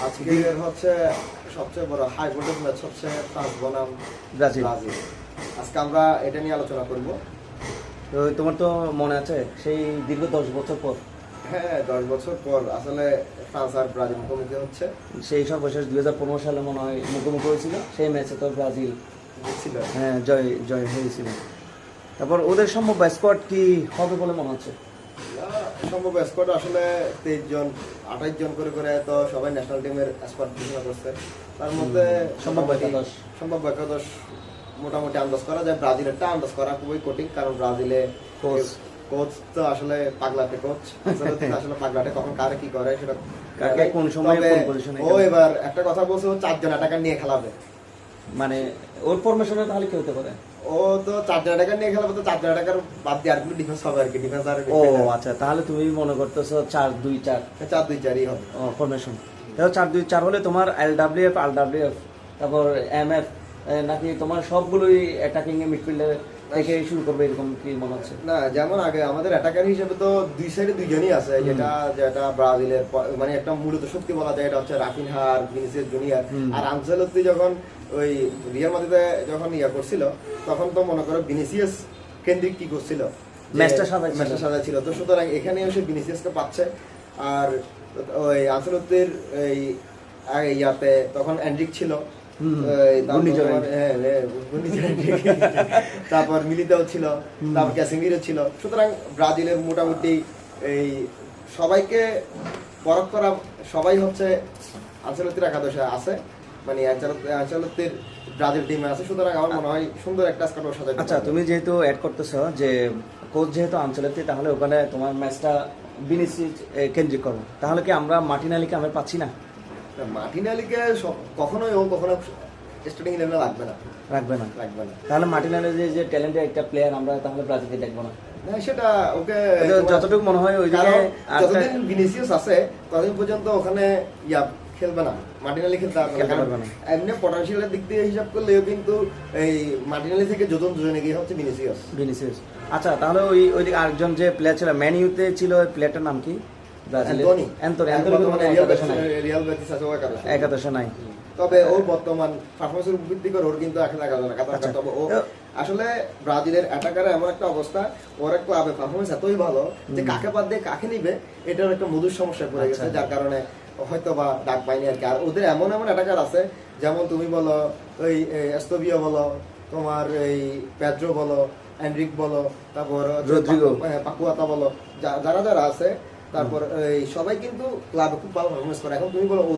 আজকের হচ্ছে সবচেয়ে বড় হাই ভোল্টেজ ম্যাচ হচ্ছে ফ্রান্স বনাম ব্রাজিল। ব্রাজিল। আজকে আমরা এটা নিয়ে আলোচনা করব। তো তোমার তো মনে আছে সেই দীর্ঘ 10 বছর পর, হ্যাঁ, 10 বছর পর আসলে ফ্রান্স আর ব্রাজিল মুখোমুখি হচ্ছে। সেই সর্বশেষ 2015 সালে মনে হয় মুখোমুখি হয়েছিল। সেই ম্যাচে তো ব্রাজিল ছিল। হ্যাঁ জয় হয়েছিল। তারপর ওদের সম্ভাব্য স্কোয়াড কি হবে বলে মনে হচ্ছে? সম্ভব স্কোয়াড আসলে 23 জন 28 জন করে করে তো সবাই ন্যাশনাল টিমের স্কোয়াড ঘোষণা করছে। তার মধ্যে সম্ভাব্য একাদশ মোটামুটি আন্দাজ করা যায়। ব্রাজিলেরটা আন্দাজ করা খুবই কঠিন, কারণ ব্রাজিলে কোচ তো আসলে পাগলাটে কোচ। আসলে পাগলাটে কখন কারে কি করে সেটা কাকে কোন সময় কোন পজিশনে। ও এবার একটা কথা বলছে, ও 4 জন অ্যাটাকার নিয়ে খেলাবে। মানে ওর ফরমেশনে তাহলে কি হতে পারে? ও তো 4 জন অ্যাটাকার নিয়ে খেলাবে, তো 4 জন অ্যাটাকার বাদ দিয়ে আরেকগুলো ডিফেন্স হবে আর কি। ডিফেন্স আর ও আচ্ছা, তাহলে তুমি মনে করতেছো 4-2-4 4-2-4-ই হবে ফরমেশন। তাহলে 4-2-4 হলে তোমার এলডব্লিউএফ আরডব্লিউএফ তারপর এমএফ নাকি তোমার সবগুলোই অ্যাটাকিং এ মিডফিল্ডে থেকে শুরু করবে, এরকম কি মনে হচ্ছে? না, যেমন আগে আমাদের অ্যাটাকার হিসেবে তো দুই সাইডে দুইজনই আছে। যেটা ব্রাজিলের মানে একটা মূলত শক্তি বলা যায়, এটা হচ্ছে রাফিনহা আর ভিনিসিয়াস জুনিয়র। আর আনচেলত্তি যখন ওই রিয়াল মাদ্রিদে যখন করছিল, তখন তো মনে করো ভিনিসিয়াস কেন্দ্রিক কি করছিল, ম্যাচটা সাদা ছিল। তো সুতরাং এখানে এসে ভিনিসিয়াসকে পাচ্ছে। আর ওই আনচেলত্তির এই ইয়াতে তখন অ্যান্ড্রিক ছিল, তারপর মিলিতাও ছিল, তারপর ক্যাসিমিরও ছিল। সুতরাং ব্রাজিলের মোটামুটি এই সবাইকে পরখ করা সবাই হচ্ছে আনচেলত্তির একাদশে আছে, মানে আনচেলত্তির ব্রাজিল টিমে আছে। সুতরাং আমার মনে হয় সুন্দর একটা স্কোয়াড সাজাতে। আচ্ছা, তুমি যেহেতু অ্যাড করতেছো যে কোচ যেহেতু আনচেলত্তি, তাহলে ওখানে তোমার ম্যাচটা ভিনিসিয়াস কেন্দ্রিক করো, তাহলে কি আমরা মার্টিনেলিকে আমরা পাচ্ছি না? মার্টিনেলিকে কখনোই স্টার্টিং লেভেলে রাখবে না। তাহলে মার্টিনেলি যে ট্যালেন্টেড একটা প্লেয়ার, আমরা তাহলে ব্রাজিলকে দেখবো না? সেটা ওকে যতটুকু মনে হয় ওইদিকে যতদিন ভিনিসিয়াস আছে ততদিন পর্যন্ত ওখানে খেলবে না, মার্টিনেলি খেলতে পারবে না। এমনি পটেনশিয়ালের দিক দিয়ে হিসাব করলেও কিন্তু এই মার্টিনেলি থেকে দুজনে গিয়ে হচ্ছে ভিনিসিয়াস। আচ্ছা, তাহলে ওইদিকে আরেকজন যে প্লেয়ার ছিল ম্যান ইউতে ছিল, ওই প্লেয়ারটার নাম কি? রিয়াল একাদশে নাই। তবে ওর বর্তমান পারফরমেন্সের উপর ভিত্তি করে ওর কিন্তু তবে ও আসলে ব্রাজিলের অ্যাটাকারে এমন একটা অবস্থা, ওর একটা পারফরমেন্স এতই ভালো যে কাকে বাদ দিয়ে কাকে নিবে এটার একটা মধুর সমস্যায় পড়ে গেছে, যার কারণে হয়তো বা ডাক পায়নি আর কি। আর ওদের এমন অ্যাটাকার আছে, যেমন তুমি বলো ওই এস্তোবিয়া বলো, তোমার এই পেদ্রো বলো, এনরিক বলো, তারপর রদ্রিগো, পাকুয়াতা বলো, যারা আছে, তারপর এই সবাই কিন্তু ক্লাবে খুব ভালো পারফরমেন্স করে। এখন তুমি বলো